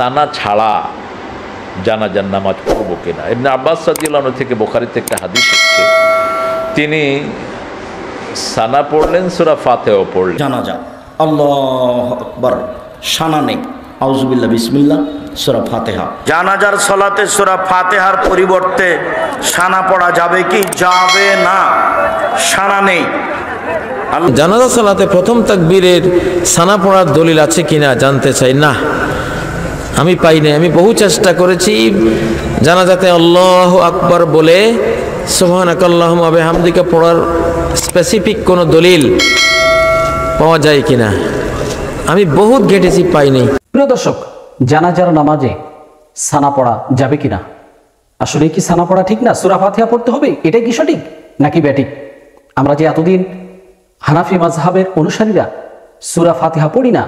সানা ছাড়া জানাজার নামাজ পড়ব কিনা। ইবনে আব্বাস রাদিয়াল্লাহু আনহু থেকে বুখারীতে একটা হাদিস এসেছে, তিনি সানা পড়লেন, সূরা ফাতিহাও পড়লেন। জানাজা আল্লাহু আকবার, সানা নেই, আউযুবিল্লাহ বিসমিল্লাহ, সূরা ফাতিহা। জানাজার সালাতে সূরা ফাতিহার পরিবর্তে সানা পড়া যাবে কি? যাবে না, সানা নেই। জানাজা সালাতে প্রথম তাকবীরের সানা পড়ার দলিল আছে কিনা জানতে চাই। না, আমি পাই নাই। আমি বহু চেষ্টা করেছি জানাজাতে আল্লাহু আকবার বলে সুবহানাকাল্লাহুম্মা ওয়া বিহামদিকা পড়ার স্পেসিফিক কোনো দলিল পাওয়া যায় কিনা, আমি বহুত ঘেটেছি, পাই নাই। প্রিয় দর্শক, জানাজার নামাজে সানা পড়া যাবে কিনা? আসলে কি সানা পড়া ঠিক না? সূরা ফাতিহা পড়তে হবে, এটাই কি সঠিক নাকি ব্যাঠিক? আমরা যে এতদিন হানাফি মাযহাবের অনুসারীরা সূরা ফাতিহা পড়ি না,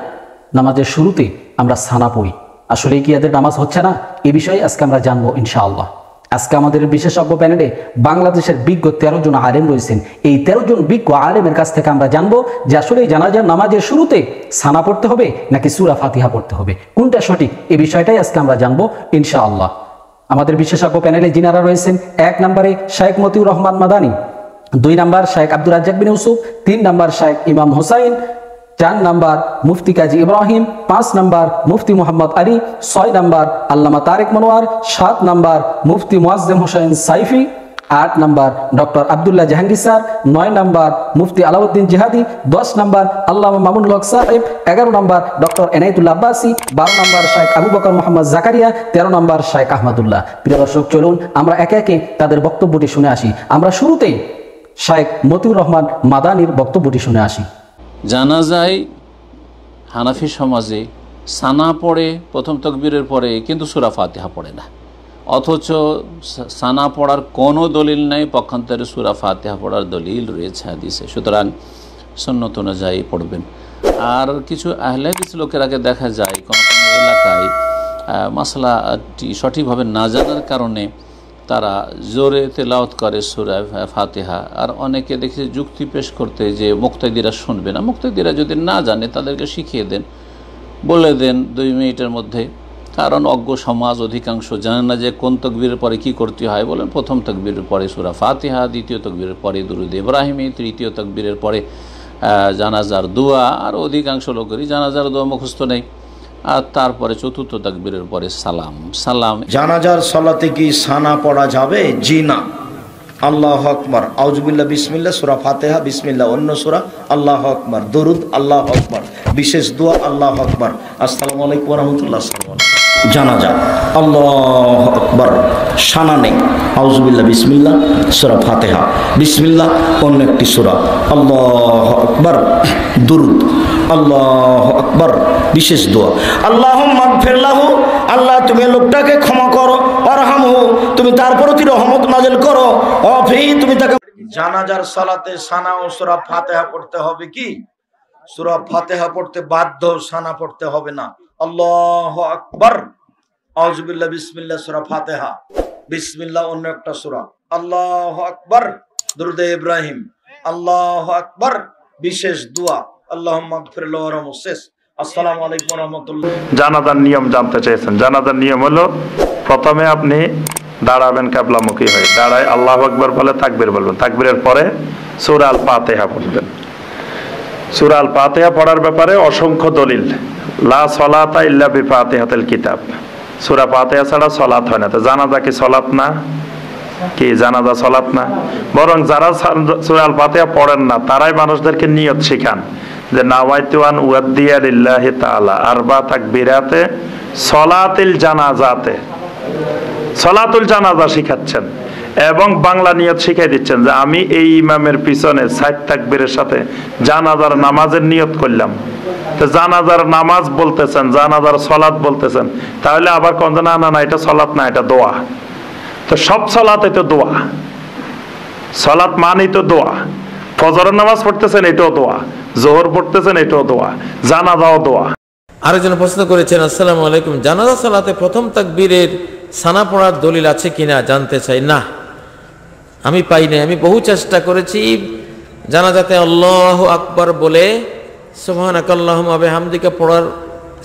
নামাজের শুরুতে আমরা সানা পড়ি, আসলে কি এদের নামাজ হচ্ছে না? এ বিষয়ে আজকে আমরা জানবো ইনশাআল্লাহ। আজকে আমাদের বিশেষজ্ঞ প্যানেলে বাংলাদেশের বিজ্ঞ 13 জন আলেম রয়েছেন। এই 13 জন বিজ্ঞ আলেমের কাছ থেকে আমরা জানবো যে আসলে জানাজার নামাজের শুরুতে সানা পড়তে হবে নাকি সূরা ফাতিহা পড়তে হবে, কোনটা সঠিক, এই বিষয়টাই আজকে আমরা জানবো ইনশাআল্লাহ। আমাদের বিশেষজ্ঞ প্যানেলে যিনারা রয়েছেন, 1 নম্বরে শাইখ মতিউর রহমান মাদানী, 2 নম্বর শাইখ আব্দুর রাজ্জাক বিন ইউসুফ, 3 নম্বর শাইখ ইমাম হোসাইন, 4 নম্বর মুফতি কাজী ইব্রাহিম, 5 নম্বর মুফতি মোহাম্মদ আলী, 6 নম্বর আল্লামা তারেক মনোয়ার, 7 নম্বর মুফতি মুআজ্জম হোসেন সাইফি, 8 নম্বর ডক্টর আব্দুল্লাহ জাহাঙ্গীর স্যার, 9 নম্বর মুফতি আলাউদ্দিন জিহাদি, 10 নম্বর আল্লামা মামুনুল হক সাহেব, 11 নম্বর ডক্টর এনায়েতুল্লাহ আব্বাসী, 12 নম্বর শাইখ আবু বকর মোহাম্মদ জাকারিয়া, 13 নম্বর শাইখ আহমদুল্লাহ। প্রিয় দর্শক, চলুন আমরা একে একে তাদের বক্তব্যটি শুনে আসি। আমরা শুরুতেই শাইখ মতিউর রহমান মাদানীর বক্তব্যটি শুনে আসি। জানাজায় হানাফি সমাজে সানা পড়ে প্রথম তাকবীরের পরে, কিন্তু সূরা ফাতিহা পড়ে না, অথচ সানা পড়ার কোনো দলিল নাই, পক্ষান্তরে সূরা ফাতিহা পড়ার দলিল রয়েছে হাদিসে। সুতরাং সুন্নত অনুযায়ী পড়বেন। আর কিছু আহলে হাদিস লোকেরাকে দেখা যায় কোনো কোনো এলাকায় মাসলাটি সঠিকভাবে না জানার কারণে তারা জোরে তেলাওয়াত করে সূরা ফাতিহা, আর অনেকে দেখে যুক্তি পেশ করতে যে মুক্তাদিরা শুনবে না। মুক্তাদিরা যদি না জানে তাদেরকে শিখিয়ে দেন, বলে দেন 2 মিনিটের মধ্যে, কারণ অজ্ঞ সমাজ অধিকাংশ জানে না যে কোন তাকবীরের পরে কি করতে হয়। বলেন প্রথম তাকবীরের পরে সূরা ফাতিহা, দ্বিতীয় তাকবীরের পরে দুরূদ ইব্রাহিমি, তৃতীয় তাকবীরের পরে জানাজার দোয়া, আর অধিকাংশ লোকেরই জানাজার দোয়া মুখস্থ নেই, আর তারপরে চতুর্থ তাকবীরের পরে সালাম। জানাজার সালাতে কি সানা পড়া যাবে? জি না। আল্লাহু আকবার, আউযুবিল্লাহ বিসমিল্লাহ, সূরা ফাতিহা বিসমিল্লাহ, অন্য সূরা আল্লাহু আকবার, দরুদ আল্লাহু আকবার, বিশেষ দোয়া আল্লাহু আকবার, আসসালামু আলাইকুম ওয়া রাহমাতুল্লাহ। জানাজা আল্লাহু আকবার, সানা নেই, আউযুবিল্লাহ বিসমিল্লাহ, সূরা ফাতিহা বিসমিল্লাহ, অন্য একটি সূরা আল্লাহু আকবার, দরুদ আল্লাহু আকবার, বিশেষ দোয়া আল্লাহুম্মা গফির লাহু, আল্লাহ তুমি লোকটাকে ক্ষমা করো, আরহামহু তুমি তার প্রতি রহমত নাযিল করো, অফি তুমি তাকে। জানাজার সালাতে সানা ও সূরা ফাতিহা পড়তে হবে কি? সূরা ফাতিহা পড়তে বাধ্য, সানা পড়তে হবে না। আল্লাহু আকবার, আউযুবিল্লাহ বিসমিল্লাহ, সূরা ফাতিহা বিসমিল্লাহ, অন্য একটা সূরা আল্লাহু আকবার, দুরূদ ইব্রাহিম আল্লাহু আকবার, বিশেষ দোয়া আল্লাহুম্মা গফির লাহু ওয়ারহামহু। আসসালামু আলাইকুম ওয়া রাহমাতুল্লাহ। জানাজার নিয়ম জানতে চেয়েছেন। জানাজার নিয়ম হলো, প্রথমে আপনি দাঁড়াবেন কিবলামুখী হয়ে, দাঁড়ায় আল্লাহু আকবার বলে তাকবীর বলবেন, তাকবীরের পরে সূরা আল ফাতিহা পড়বেন। সূরা আল ফাতিহা পড়ার ব্যাপারে অসংখ্য দলিল, লা সলাতা ইল্লা বিফাতিহাতিল কিতাব, সূরা ফাতিহা ছাড়া সালাত হয় না। তো জানাজা কি সালাত না? কি জানাজা সালাত না? বরং যারা সূরা আল ফাতিহা পড়েন না তারাই মানুষদেরকে নিয়ত শিখান যে নাওয়াইতু আন উয়াদ্দিয়া লিল্লাহি তাআলা আরবা তাকবীরাতে সলাতিল জানাজাতে, সলাতুল জানাজা শিখাচ্ছেন এবং বাংলা নিয়ত শিখাই দিচ্ছেন যে আমি এই ইমামের পিছনে 7 তাকবীরের সাথে জানাজার নামাজের নিয়ত করলাম। তো জানাজার নামাজ বলতেছেন, জানাজার সালাত বলতেছেন, তাহলে আবার কোন না না এটা সালাত না, এটা দোয়া। তো সব সালাতে তো দোয়া, সালাত মানেই তো দোয়া। ফজরের নামাজ পড়তেছেন, এটাও দোয়া, যোহর পড়তেছেন, এটাও দোয়া, জানাজাও দোয়া। আরেকজন প্রশ্ন করেছেন, আসসালামু আলাইকুম, জানাজা সালাতে প্রথম তাকবীরের সানা পড়ার দলিল আছে কিনা জানতে চাই। না, আমি পাই নাই। আমি বহু চেষ্টা করেছি জানাজাতে আল্লাহু আকবার বলে সুবহানাকাল্লাহুম্মা ওয়া বিহামদিকা পড়ার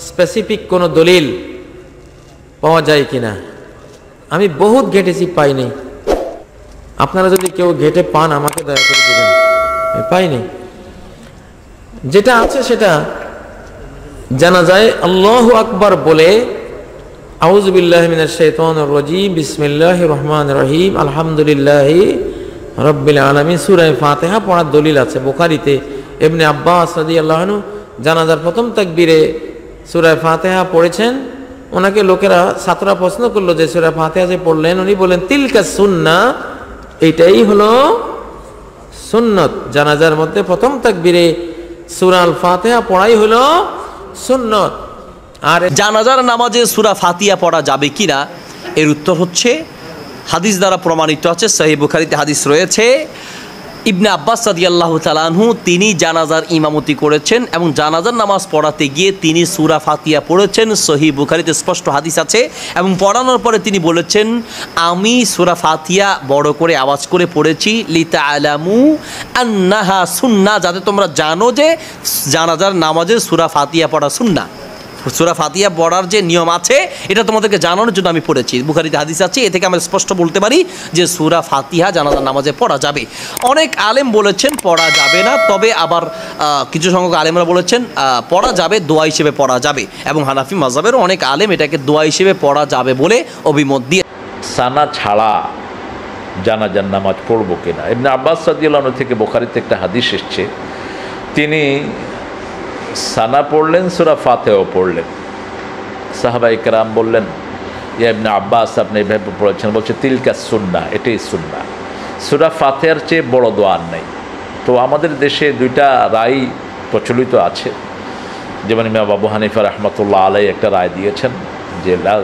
স্পেসিফিক কোনো দলিল পাওয়া যায় কিনা। আমি বহুত ঘেটেছি, পাইনি। আপনারা যদি কেউ ঘেটে পান আমাকে দয়া করে দেবেন, আমি পাইনি। যেটা আছে সেটা জানাজায় আল্লাহু আকবার বলে আউযু বিল্লাহি মিনাশ শাইতানির রাজীম বিসমিল্লাহির রহমানির রহিম আলহামদুলিল্লাহি রাব্বিল আলামিন সূরা ফাতিহা পড়ার দলিল আছে বুখারীতে। ইবনে আব্বাস রাদিয়াল্লাহু আনহু জানাজার প্রথম তাকবীরে সূরা ফাতিহা পড়েছেন। ওনাকে লোকেরা, ছাত্ররা প্রশ্ন করলো যে সূরা ফাতিহা যে পড়লেন, উনি বলেন তিলকা সুন্নাহ, এইটাই হলো সুন্নত। জানাজার মধ্যে প্রথম তাকবীরে সূরা আল ফাতিহা পড়াই হলো সুন্নত। আর জানাজার নামাজে সূরা ফাতিহা পড়া যাবে কিনা, এর উত্তর হচ্ছে হাদিস দ্বারা প্রমাণিত আছে। সহিহ বুখারীতে হাদিস রয়েছে, ইবনে আব্বাস রাদিয়াল্লাহু তাআলা আনহু তিনি জানাজার ইমামতি করেছেন এবং জানাজার নামাজ পড়াতে গিয়ে তিনি সূরা ফাতিহা পড়েছেন। সহিহ বুখারীতে স্পষ্ট হাদিস আছে এবং পড়ানোর পরে তিনি বলেছেন, আমি সূরা ফাতিহা বড় করে আওয়াজ করে পড়েছি লিতাআলামু আন্নাহা সুন্নাহ, যাতে তোমরা জানো যে জানাজার নামাজে সূরা ফাতিহা পড়া সুন্নাহ। সূরা ফাতিহা পড়ার যে নিয়ম আছে এটা তোমাদেরকে জানানোর জন্য আমি পড়েছি। বুখারীতে হাদিস আছে, এ থেকে আমরা স্পষ্ট বলতে পারি যে সূরা ফাতিহা জানাজার নামাজে পড়া যাবে। অনেক আলেম বলেছেন পড়া যাবে না, তবে আবার কিছু সংখ্যক আলেমরা বলেছেন পড়া যাবে, দোয়া হিসেবে পড়া যাবে, এবং হানাফি মাযহাবেরও অনেক আলেম এটাকে দোয়া হিসেবে পড়া যাবে বলে অভিমত দিয়ে। সানা ছাড়া জানাজার নামাজ পড়বো কিনা। ইবনে আব্বাস রাদিয়াল্লাহু আনহু থেকে বুখারীতে একটা হাদিস এসছে, তিনি সানা পড়লেন, সূরা ফাতিহাও পড়লেন। সাহাবায়ে কেরাম বললেন, ইয়া ইবনে আব্বাস আপনি এভাবে পড়েছেন? বলছে তিলকা সুন্নাহ, এটাই সুন্নাহ। সূরা ফাতিহার চেয়ে বড় দোয়া আর নেই। তো আমাদের দেশে দুইটা রায় প্রচলিত আছে, যেমন ইমাম আবু হানিফা রাহমাতুল্লাহ আলাইহি একটা রায় দিয়েছেন যে লা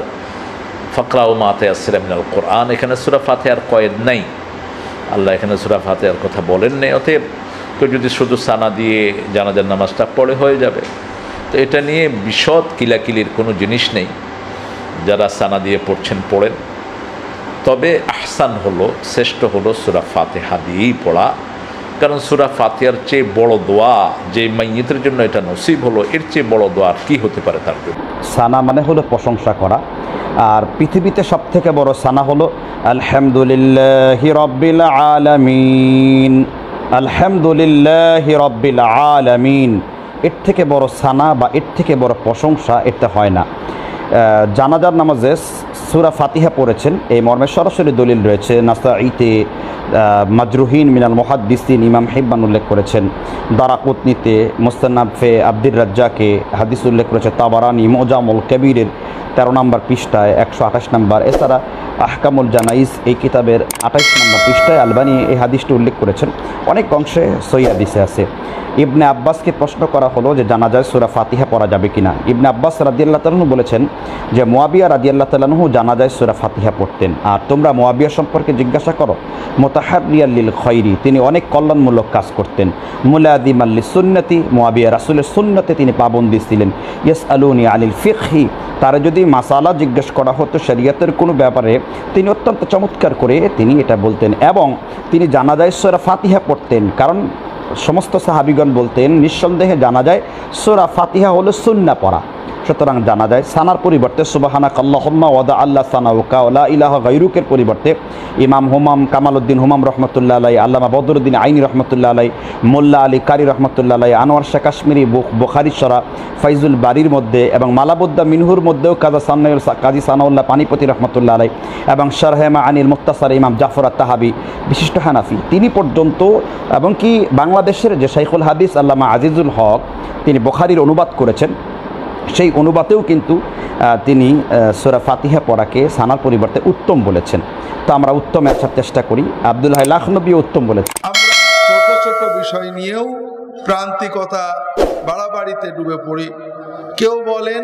ফাকরাউ মা তায়াসসারা মিনাল কোরআন, এখানে সূরা ফাতিহার কয়েদ নেই, আল্লাহ এখানে সূরা ফাতিহার কথা বলেন নেই। অতএব কেউ যদি শুধু সানা দিয়ে জানাজার নামাজটা পড়ে হয়ে যাবে। তো এটা নিয়ে বিশদ কিলাকিলির কোনো জিনিস নেই, যারা সানা দিয়ে পড়ছেন পড়েন। তবে আহসান হলো, শ্রেষ্ঠ হলো সূরা ফাতিহা দিয়েই পড়া, কারণ সূরা ফাতিহার চেয়ে বড় দোয়া যে মাইয়িতের জন্য এটা নসিব হলো, এর চেয়ে বড় দোয়া আর কী হতে পারে তার জন্য। সানা মানে হলো প্রশংসা করা, আর পৃথিবীতে সবথেকে বড় সানা হলো আলহামদুলিল্লাহি রাব্বিল আলামিন, আলহামদুলিল্লাহি রাব্বিল আলামিন। এর থেকে বড় সানা বা এর থেকে বড় প্রশংসা এটা হয় না। জানাজার নামাজে সূরা ফাতিহা পড়েছেন এই মর্মে সরাসরি দলিল রয়েছে। নাসাঈতে মাজরুহিন মিনাল মুহাদ্দিসিন ইমাম হিব্বান উল্লেখ করেছেন, দারাকুতনিতে মুস্তানাফে আব্দুর রাজ্জাকে হাদিস উল্লেখ করেছে, তাবারানি মুজামুল কবিরের 13 নম্বর পৃষ্ঠায় 128 নম্বর, এছাড়া আহকামুল জানাইজ এই কিতাবের 28 নম্বর পৃষ্ঠায় আলবানী এই হাদিসটি উল্লেখ করেছেন। অনেক অংশে সহিহ হাদিসে আছে। ইবনে আব্বাসকে প্রশ্ন করা হলো যে জানাজায় সূরা ফাতিহা পড়া যাবে কিনা। ইবনে আব্বাস রাদিয়াল্লাহু তাআলা আনহু বলেছেন যে মুয়াবিয়া রাদিয়াল্লাহু তাআলা আনহু জানাজায় সূরা ফাতিহা পড়তেন, আর তোমরা মুয়াবিয়া সম্পর্কে জিজ্ঞাসা করো, মুতাহাররিয়াল লিল খায়রি, তিনি অনেক কল্যাণমূলক কাজ করতেন। মুলাযিমাল লিসুন্নতি, মুয়াবিয়া রাসূলের সুন্নতে তিনি পাবন্দী ছিলেন। ইয়াসআলুনি আনিল ফিকহি, তারা যদি মাসালা জিজ্ঞেস করা হতো শরীয়তের কোনো ব্যাপারে, তিনি অত্যন্ত চমৎকার করে তিনি এটা বলতেন, এবং তিনি জানাজায় সূরা ফাতিহা পড়তেন। কারণ সমস্ত সাহাবীগণ বলতেন নিঃসন্দেহে জানাজায় সূরা ফাতিহা হলো সুন্নাহ পড়া। সুতরাং জানাজায় সানার পরিবর্তে সুবহানাক আল্লাহুম্মা ওয়াদা আল্লাহ সানাউকা ওয়া লা ইলাহা গায়রুকের পরিবর্তে ইমাম হুমাম কামালউদ্দিন হুমাম রহমতুল্লাহ আলাইহি, আল্লামা বদরুদ্দিন আইনি রহমতুল্লাহ আলাইহি, মোল্লা আলী কারি রহমতুল্লাহ আলাইহি, আনোয়ার শাহ কাশ্মীরি বুখারী শরা ফাইজুল বারির মধ্যে এবং মালাবুদ্দা মিনহুর মধ্যেও কাজী সানাউল্লাহ পানিপতি রহমতুল্লাহ আলাইহি এবং শারহে মাআনিল মুখতাসার ইমাম জাফর আত-তাহাবি বিশিষ্ট হানাফি, তিনি পর্যন্ত, এবং কি বাংলাদেশের যে শাইখুল হাদিস আল্লামা আজিজুল হক তিনি বুখারীর অনুবাদ করেছেন, সেই অনুবাদেও কিন্তু তিনি সূরা ফাতিহা পড়াকে সানার পরিবর্তে উত্তম বলেছেন। তো আমরা উত্তম আসার চেষ্টা করি। আব্দুল হাই লাখনবী উত্তম বলেছেন। আমরা ছোট ছোট বিষয় নিয়েও প্রান্তিকতা বাড়াবাড়িতে ডুবে পড়ি। কেউ বলেন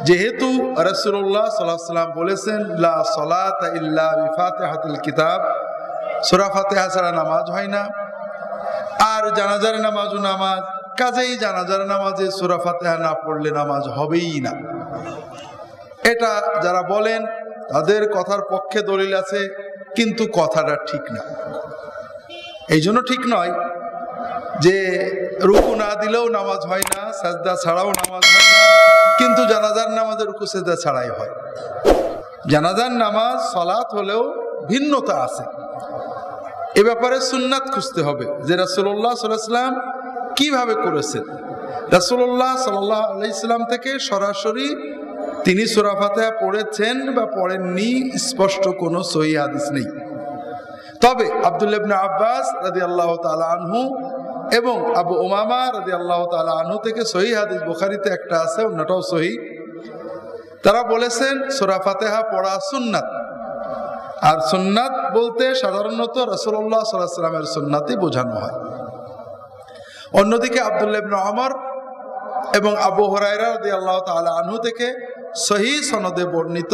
যেহেতু রাসূলুল্লাহ সাল্লাল্লাহু আলাইহি ওয়াসাল্লাম বলেছেন লা সালাতা ইল্লা বিফাতিহাতিল কিতাব, সূরা ফাতিহা ছাড়া নামাজ হয় না, আর জানাজার নামাজও নামাজ, কাজেই জানাজার নামাজে সূরা ফাতিহা না পড়লে নামাজ হবেই না। এটা যারা বলেন তাদের কথার পক্ষে দলিল আছে, কিন্তু কথাটা ঠিক না। এই জন্য ঠিক নয় যে রুকু না দিলেও নামাজ হয় না, সাজদা ছাড়াও নামাজ হয় না, কিন্তু জানাজার নামাজের রুকু সেজদা ছাড়াই হয়। জানাজার নামাজ সালাত হলেও ভিন্নতা আছে। এ ব্যাপারে সুন্নাত খুঁজতে হবে যে রাসূলুল্লাহ সাল্লাল্লাহু আলাইহি ওয়াসাল্লাম কিভাবে করেছেন। রাসূলুল্লাহ সাল্লাল্লাহু আলাইহি ওয়াসাল্লাম থেকে সরাসরি তিনি সূরা ফাতিহা পড়েছেন বা পড়েননি স্পষ্ট কোনো সহিহ হাদিস নেই। তবে আব্দুল্লাহ ইবনে আব্বাস রাদিয়াল্লাহু তাআলা আনহু এবং আবু উমামা রাদিয়াল্লাহু তাআলা আনহু থেকে সহিহ হাদিস, বুখারীতে একটা আছে, অন্যটাও সহিহ, তারা বলেছেন সূরা ফাতিহা পড়া সুন্নাত। আর সুন্নাত বলতে সাধারণত রাসূলুল্লাহ সাল্লাল্লাহু আলাইহি ওয়াসাল্লামের সুন্নাতই বোঝানো হয়। অন্যদিকে আব্দুল্লাহ ইবনে ওমর এবং আবু হুরায়রা রাদিয়াল্লাহু তাআলা আনহু থেকে সহিহ সনদে বর্ণিত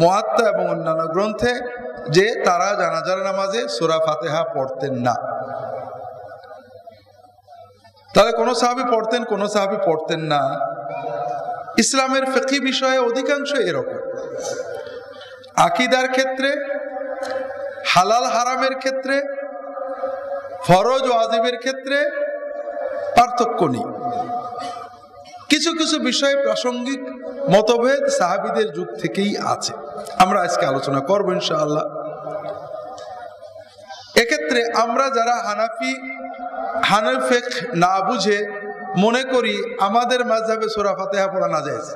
মুয়াত্তা এবং অন্যান্য গ্রন্থে যে তারা জানাজার নামাজে সূরা ফাতিহা পড়তেন না। তাহলে কোন সাহাবী পড়তেন, কোন সাহাবী পড়তেন না। ইসলামের ফিকহি বিষয়ে অধিকাংশ এরকম। আকীদার ক্ষেত্রে, হালাল হারামের ক্ষেত্রে, ফরজ ওয়াজিবের ক্ষেত্রে পার্থক্য নেই। কিছু কিছু বিষয়ে প্রাসঙ্গিক মতভেদ সাহাবীদের যুগ থেকেই আছে, আমরা আজকে আলোচনা করব ইনশাআল্লাহ। এক্ষেত্রে আমরা যারা হানাফি ফিকহ না বুঝে মনে করি আমাদের মাযহাবে সূরা ফাতিহা পড়া নাজায়েজ।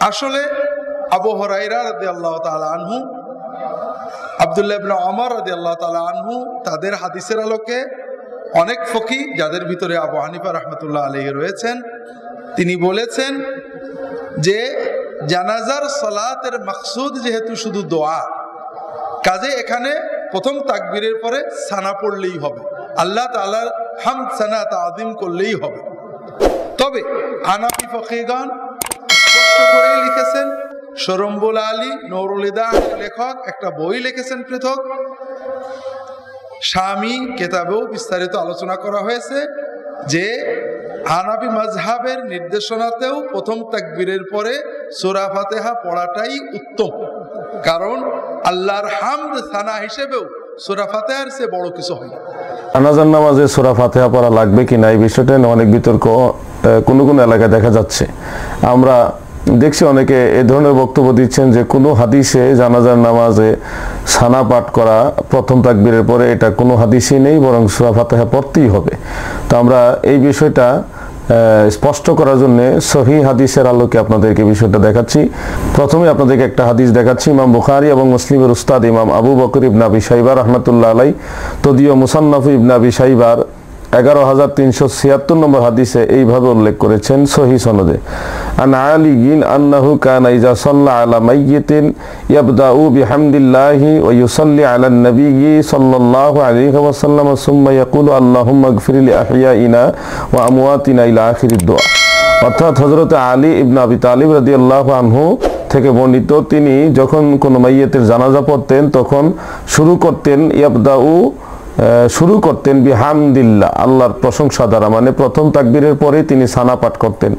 আসলে আবু হুরায়রা রাদিয়াল্লাহু তাআলা আনহু, আব্দুল্লাহ ইবনে ওমর রাদিয়াল্লাহু তাআলা আনহু, তাদের হাদিসের আলোকে অনেক ফকি, যাদের ভিতরে আবু হানিফা রাহমাতুল্লাহ আলাইহি রয়েছেন, তিনি বলেছেন যে জানাজার সালাতের মাকসুদ যেহেতু শুধু দোয়া, কাজে এখানে প্রথম তাকবীরের পরে সানা পড়লেই হবে, আল্লাহ তাআলার হামদ সানা তাআযীম করলেই হবে। তবে হানাফি ফকিহগণ স্পষ্ট করেই লিখেছেন, শরম্বুল আলী নুরুল ইদাহের লেখক একটা বই লিখেছেন পৃথক, শামী কিতাবেও বিস্তারিত আলোচনা করা হয়েছে যে হানাফি মাযহাবের নির্দেশনাতেও প্রথম তাকবীরের পরে সূরা ফাতিহা পড়াটাই উত্তম, কারণ আল্লাহর হামদ সানা হিসেবেও সূরা ফাতিহার চেয়ে বড় কিছু হয় না। জানাজার নামাজে সূরা ফাতিহা পড়া লাগবে কিনা এই বিষয়টা নিয়ে অনেক বিতর্ক কোনো কোনো এলাকায় দেখা যাচ্ছে। আমরা দেখছি অনেকে এ ধরনের বক্তব্য দিচ্ছেন যে কোনো হাদিসে জানাজার নামাজে সানা পাঠ করা প্রথম তাকবীরের পরে এটা কোনো হাদিসই নেই, বরং সূরা ফাতিহা পড়তেই হবে। তো আমরা এই বিষয়টা স্পষ্ট করার জন্য সহিহ হাদিসের আলোকে আপনাদেরকে বিষয়টা দেখাচ্ছি। প্রথমে আপনাদেরকে একটা হাদিস দেখাচ্ছি। ইমাম বুখারী এবং মুসলিমের উস্তাদ ইমাম আবু বকর ইবনে আবি শাইবা রাহমাতুল্লাহ আলাইহি তদীয় মুসান্নাফ ইবনে আবি শাইবার 11376 নম্বর হাদিসে এইভাবে উল্লেখ করেছেন সহিহ সনদে, আন আলিয়িন আন্নাহু কানা ইযা সাল্লা আলা মাইয়িতিন ইয়াবদাউ বিহামদিল্লাহি ওয়া ইউসাল্লি আলা নবিয়্যি সাল্লাল্লাহু আলাইহি ওয়াসাল্লাম সুম্মা ইয়াকুলু আল্লাহুম্মা ইগফির লি আহইয়াইনা ওয়া আমওয়াতিনা ইলা আখিরিদ দুআ। অর্থাৎ হযরত আলী ইবনে আবি তালিব রাদিয়াল্লাহু আনহু থেকে বর্ণিত, তিনি যখন কোনো মাইয়িতের জানাজা পড়তেন তখন শুরু করতেন বিহামদিল্লাহ, আল্লাহর প্রশংসা দ্বারা, মানে প্রথম তাকবীরের পরে তিনি সানা পাঠ করতেন।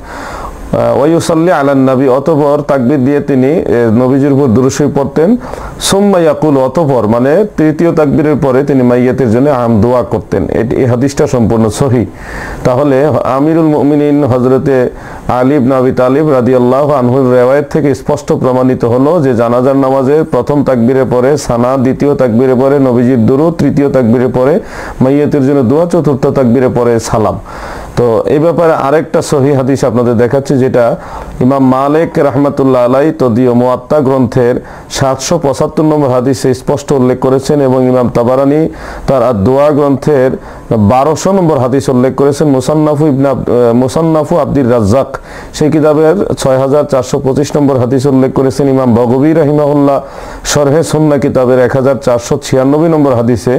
ওয়ায়ুসাল্লি আলান নবী, অতঃপর তাকবীর দিয়ে তিনি নবীজির উপর দুরূদ শরীফ পড়তেন। সুম্মা ইয়াকুল, অতঃপর মানে তৃতীয় তাকবীরের পরে তিনি মাইয়াতের জন্য দোয়া করতেন। এই হাদিসটা সম্পূর্ণ সহিহ। তাহলে আমিরুল মুমিনিন হযরতে আলী ইবনে আবি তালিব রাদিয়াল্লাহু আনহুর রিওয়ায়াত থেকে স্পষ্ট প্রমাণিত হলো যে জানাজার নামাজে প্রথম তাকবীরের পরে সানা, দ্বিতীয় তাকবীরের পরে নবীজির দুরূদ, তৃতীয় তাকবীরের পরে মাইয়াতের জন্য দোয়া, চতুর্থ তাকবীরের পরে সালাম। তো এই ব্যাপারে আরেকটা সহিহ হাদিস আপনাদের দেখাচ্ছি, যেটা ইমাম মালিক রাহমাতুল্লাহ আলাইহি তদীয় মুয়াত্তা গ্রন্থের 775 নম্বর হাদিসে স্পষ্ট উল্লেখ করেছেন, এবং ইমাম তাবারানী তার আদ-দুআ গ্রন্থের 1200 নম্বর হাদিস উল্লেখ করেছেন। মুসান্নাফু আব্দুর রাজ্জাক সেই কিতাবের 6425 নম্বর হাদিস উল্লেখ করেছেন। ইমাম বগবী রাহিমাহুল্লাহ শরহে সুন্নাহ কিতাবের 1496 নম্বর হাদিসে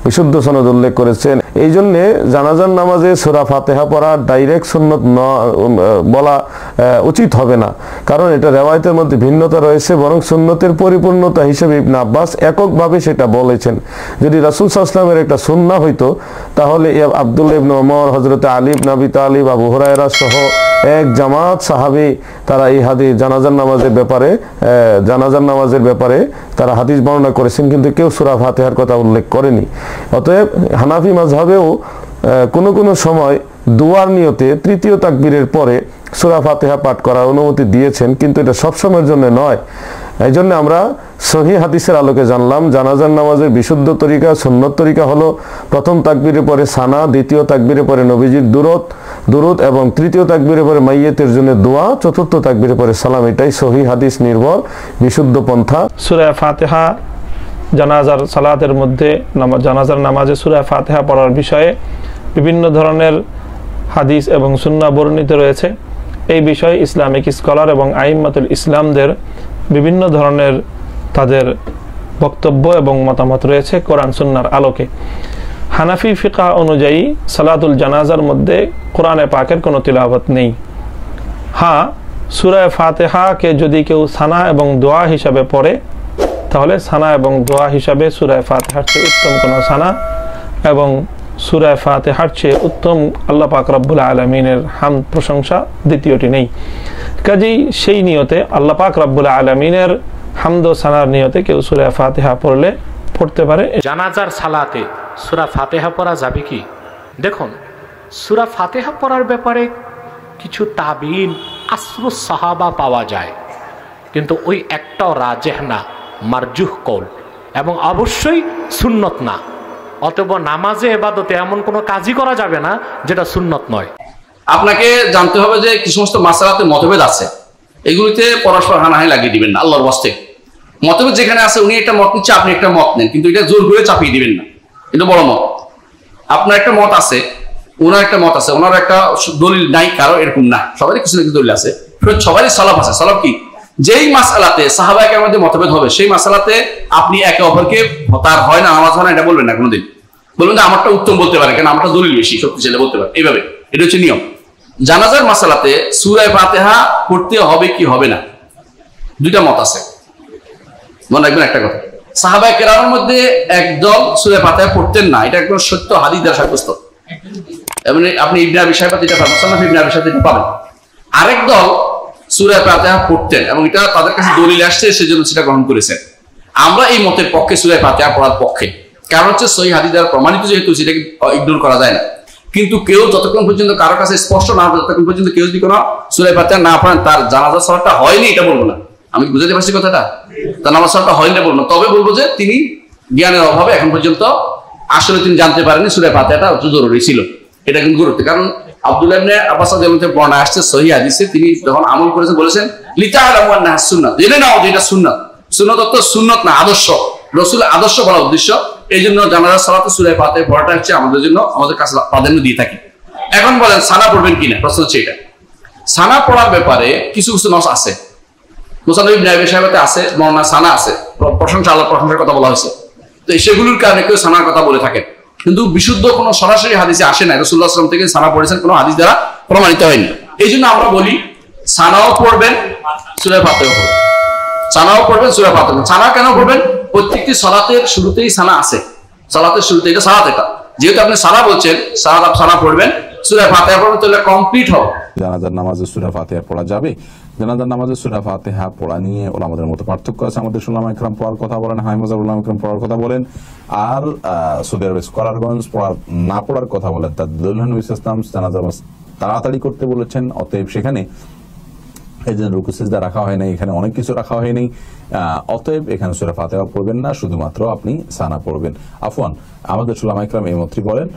বিশুদ্ধ সনদ উল্লেখ করেছেন। এই জন্যে জানাজার নামাজে সূরা ফাতিহা পড়া ডাইরেক্ট সুন্নত বলা উচিত হবে না, কারণ এটা রিওয়ায়াতের মধ্যে ভিন্নতা রয়েছে, বরং সুন্নতের পরিপূর্ণতা হিসেবে ইবনে আব্বাস এককভাবে সেটা বলেছেন। যদি রাসূল সাল্লাল্লাহু আলাইহি ওয়াসাল্লামের একটা সুন্নাহ হইতো তাহলে আব্দুল্লাহ ইবনে ওমর, হযরত আলী ইবনে আবি তালিব, আবু হুরায়রা সহ এক জামাত সাহাবী তারা এই হাদিস জানাজার নামাজের ব্যাপারে তারা হাদিস বর্ণনা করেছেন, কিন্তু কেউ সূরা ফাতিহার কথা উল্লেখ করেনি। অতএব হানাফি মাযহাবেও কোনো সময় দোয়ার নিয়তে তৃতীয় তাকবীরের পরে সূরা ফাতিহা পাঠ করার অনুমতি দিয়েছেন, কিন্তু এটা সবসময়ের জন্য নয়। এই জন্য আমরা সহিহ হাদিসের আলোকে জানলাম জানাজার নামাজের বিশুদ্ধ তরিকা, সুন্নত তরিকা হলো প্রথম তাকবীরের পরে সানা, দ্বিতীয় তাকবীরের পরে নবীজির দুরূদ এবং তৃতীয় তাকবীরের পরে মাইয়িতের জন্য দোয়া, চতুর্থ তাকবীরের পরে সালাম। এটাই সহিহ হাদিস নির্ভর বিশুদ্ধ পন্থা। সূরা ফাতিহা জানাজার সালাতের মধ্যে জানাজার নামাজে সূরা ফাতিহা পড়ার বিষয়ে বিভিন্ন ধরনের হাদিস এবং সুন্নাহ বর্ণিত রয়েছে। এই বিষয়ে ইসলামিক স্কলার এবং আইম্মাতুল ইসলামদের বিভিন্ন ধরনের তাদের বক্তব্য এবং মতামত রয়েছে কোরআন সুন্নাহর আলোকে। হানাফি ফিকহ অনুযায়ী সালাতুল জানাজার মধ্যে কোরআনে পাকের কোনো তিলাওয়াত নেই। হ্যাঁ, সূরা ফাতিহাকে যদি কেউ সানা এবং দোয়া হিসাবে পড়ে, তাহলে সানা এবং দোয়া হিসাবে সূরা ফাতিহার চেয়ে উত্তম কোনো সানা এবং সূরা ফাতিহার চেয়ে উত্তম আল্লাহ পাক রব্বুল আলামিনের হামদ প্রশংসা দ্বিতীয়টি নেই। কাজেই সেই নিয়তে আল্লাহ পাক রব্বুল আলামিনের হামদ ও সানার নিয়তে কেউ সূরা ফাতিহা পড়তে পারে। জানাজার সালাতে সূরা ফাতিহা পড়া যাবে কি? দেখুন, সূরা ফাতিহা পড়ার ব্যাপারে কিছু তাবিন আসরুস সাহাবা পাওয়া যায়, কিন্তু ওই একটাও রাজেহ না, মারজুহ কওল, এবং অবশ্যই সুন্নত না। অতএব নামাজে ইবাদতে এমন কোনো কাজই করা যাবে না যেটা সুন্নত নয়। আপনাকে জানতে হবে যে কি সমস্ত মাসালাতে মতভেদ আছে, এগুলিতে পরস্পর হানাহানি লাগিয়ে দিবেন না আল্লাহর ওয়াস্তে। মতভেদ যেখানে আছে, উনি একটা মত নিচ্ছে, আপনি একটা মত নেন, কিন্তু এটা জোর করে চাপিয়ে দিবেন না। এটা বড় মত। আপনার একটা মত আছে, ওনার একটা মত আছে, ওনার একটা দলিল নাই কারো, এরকম না। সবারই কিছু না কিছু দলিল আছে, সবারই সালাফ আছে। সালাফ কি? যেই মাসালাতে সাহাবায়ে কেরামের মধ্যে মতভেদ হবে, সেই মাসালাতে আপনি একে অপরকে তার হয় না নামাজ হয় না এটা বলবেন না কোনোদিন। বলবেন যে আমারটা উত্তম বলতে পারে, কেন আমারটা দলিল বেশি শক্তিশালী বলতে পারে, এইভাবে। এটা হচ্ছে নিয়ম। জানাজার মাসালাতে সূরা ফাতিহা পড়তে হবে কি হবে না, দুইটা মত আছে। মনে রাখবেন একটা কথা, সাহাবায়ে কেরামের মধ্যে একদল সূরা ফাতিহা পড়তেন না, এটা একদম সত্য হাদিস দ্বারা সাব্যস্ত। এবং আপনি ইবনে আবি শাইবা এটা পাবেন, মুসান্নাফ ইবনে আবি শাইবা এটা পাবেন। আরেক দল সূরা ফাতিহা পড়তেন এবং এটা তাদের কাছে দলিল আসছে, সেজন্য সেটা গ্রহণ করেছেন। আমরা এই মতের পক্ষে, সূরা ফাতিহা পড়ার পক্ষে। কারণ হচ্ছে সহিহ হাদিস দ্বারা প্রমাণিত, যেহেতু সেটাকে ইগনোর করা যায় না। কিন্তু কেউ যতক্ষণ পর্যন্ত কারো কাছে স্পষ্ট না হবে, ততক্ষণ পর্যন্ত কেউ যদি কোনো সূরা ফাতিহা না পড়েন, তার জানাজার সালাতটা হয়নি এটা বলবো না। আমি বুঝাতে পারছি কথাটা? তার নামাজ সালাতটা হয়নি এটা বলবো না, তবে বলবো যে তিনি জ্ঞানের অভাবে এখন পর্যন্ত আসলে তিনি জানতে পারেননি সূরা ফাতিহাটা জরুরি ছিল। এটা কিন্তু গুরুত্ব। কারণ আব্দুল্লাহ ইবনে আব্বাস রাদিয়াল্লাহু আনহু বর্ণনা আসছে সহিহ হাদিসে, তিনি যখন আমল করেছেন বলেছেন লিতাআলামু আন্নাহা সুন্নাহ, জেনে নাও যে এটা সুন্নাত। সুন্নাত অর্থ সুন্নাত না, আদর্শ। রাসূলের আদর্শ বলা উদ্দেশ্য। এই জন্য জানাজার সালাতে সূরা ফাতিহা পড়াটা হচ্ছে আমাদের জন্য, আমাদের কাছে প্রাধান্য দিয়ে থাকি। এখন বলেন সানা পড়বেন কিনা, প্রশ্ন হচ্ছে এটা। সানা পড়ার ব্যাপারে কিছু কিছু নস আছে। মুসান্নাফ ইবনে আবি শাইবাতে আছে, বর্ণনা সানা আছে, প্রশংসা, আল্লাহর প্রশংসার কথা বলা হয়েছে। তো সেগুলোর কারণে কেউ সানার কথা বলে থাকেন, কিন্তু বিশুদ্ধ কোনো সরাসরি হাদিসে আসে না। রাসূলুল্লাহ সাল্লাল্লাহু আলাইহি ওয়াসাল্লাম থেকে সানা পড়েছেন কোনো হাদিস দ্বারা প্রমাণিত হয়নি। এই জন্য আমরা বলি সানাও পড়বেন, সূরা ফাতিহা পড়বেন। সানাও পড়বেন, সূরা ফাতিহা পড়বেন। সানা কেন পড়বেন? প্রত্যেকটি সালাতের শুরুতেই সানা আছে। সালাতের শুরুতে এটা সালাত, এটা যেহেতু আপনি সানা বলছেন, সানা পড়বেন, সূরা ফাতিহা পড়বেন, তাহলে কমপ্লিট হবে। জানাজার নামাজে সূরা ফাতিহা পড়া যাবে? জানাজার নামাজে সূরা ফাতিহা পড়া নিয়ে ওলামাদের মধ্যে পার্থক্য আছে। আমাদের উলামায়ে কেরাম পড়ার কথা বলেন, হানাফি মাযহাবের উলামায়ে কেরাম পড়ার কথা বলেন, আর সৌদি আরবের স্কলারগঞ্জ না পড়ার কথা বলেন। তার দলিল নবী সাল্লাল্লাহু আলাইহি ওয়াসাল্লাম জানাজা তাড়াতাড়ি করতে বলেছেন, অতএব সেখানে এই যে রুকু সিজদা রাখা হয় নাই, এখানে অনেক কিছু রাখা হয়নি, অতএব এখানে সূরা ফাতিহা পড়বেন না, শুধুমাত্র আপনি সানা পড়বেন। আফওয়ান, আমাদের উলামায়ে কেরাম এই মতই বলেন।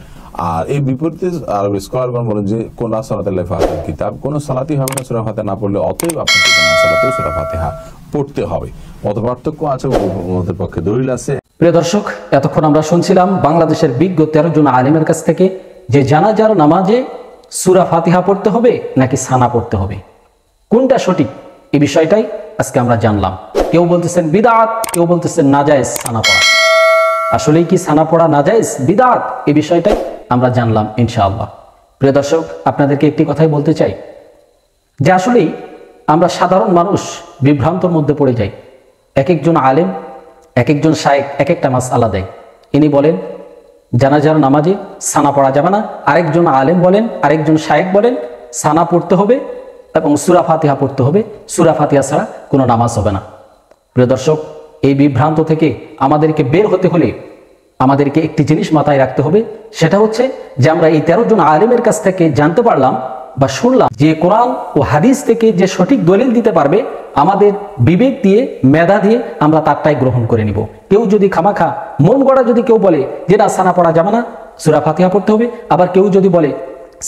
আর এই বিপরীতে আরবি স্কলারগণ বলেন যে কোন সালাতুল ফাতিহা কিতাব, কোন সালাতই হবে না সূরা ফাতিহা না পড়লে, অতএব আপনাকে সালাতে সূরা ফাতিহা পড়তে হবে। মত পার্থক্য আছে, মতের পক্ষে দলিল আছে। প্রিয় দর্শক, এতক্ষণ আমরা শুনছিলাম বাংলাদেশের বিজ্ঞ 13 জন আলেমের কাছ থেকে যে জানাজার নামাজে সূরা ফাতিহা পড়তে হবে নাকি সানা পড়তে হবে, কোনটা সঠিক, এই বিষয়টাই আজকে আমরা জানলাম। কেউ বলতেছেন বিদআত, কেউ বলতেছেন নাজায়েজ সানা পড়া। আসলেই কি সানা পড়া নাজায়েজ, বিদআত, এই বিষয়টাই আমরা জানলাম ইনশাআল্লাহ। প্রিয় দর্শক, আপনাদেরকে একটি কথাই বলতে চাই যে আসলেই আমরা সাধারণ মানুষ বিভ্রান্তর মধ্যে পড়ে যাই। এক একজন আলেম, এক একজন শায়েখ এক একটা মাসআলা দেয়। ইনি বলেন জানাজার নামাজে সানা পড়া যাবে না, আরেকজন আলেম বলেন, আরেকজন শায়েখ বলেন সানা পড়তে হবে এবং সূরা ফাতিহা পড়তে হবে, সূরা ফাতিহা ছাড়া কোনো নামাজ হবে না। প্রিয় দর্শক, এই বিভ্রান্ত থেকে আমাদেরকে বের হতে হলে আমাদেরকে একটি জিনিস মাথায় রাখতে হবে, সেটা হচ্ছে যে আমরা এই 13 জন আলেমের কাছ থেকে জানতে পারলাম বা শুনলাম যে কোরআন ও হাদিস থেকে যে সঠিক দলিল দিতে পারবে, আমাদের বিবেক দিয়ে মেধা দিয়ে আমরা তারটাই গ্রহণ করে নিব। কেউ যদি খামাখা মন গড়া যদি কেউ বলে যে না সানা পড়া যাবে না, সূরা ফাতিহা পড়তে হবে, আবার কেউ যদি বলে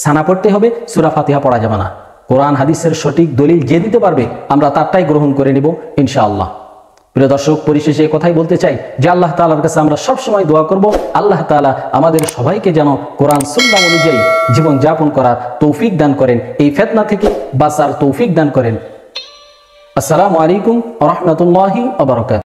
সানা পড়তে হবে, সূরা ফাতিহা পড়া যাবে না, কোরআন হাদিসের সঠিক দলিল যে দিতে পারবে আমরা তারটাই গ্রহণ করে নিব ইনশাআল্লাহ। প্রিয় দর্শক, পরিশেষে এই কথাই বলতে চাই যে আল্লাহ তাআলার কাছে আমরা সব সময় দোয়া করব, আল্লাহ তাআলা আমাদের সবাইকে যেন কোরআন সুন্নাহ অনুযায়ী জীবন যাপন করার তৌফিক দান করেন, এই ফিতনা থেকে বাঁচার তৌফিক দান করেন। আসসালামু আলাইকুম ওয়া রাহমাতুল্লাহি ওয়া বারাকাতুহু।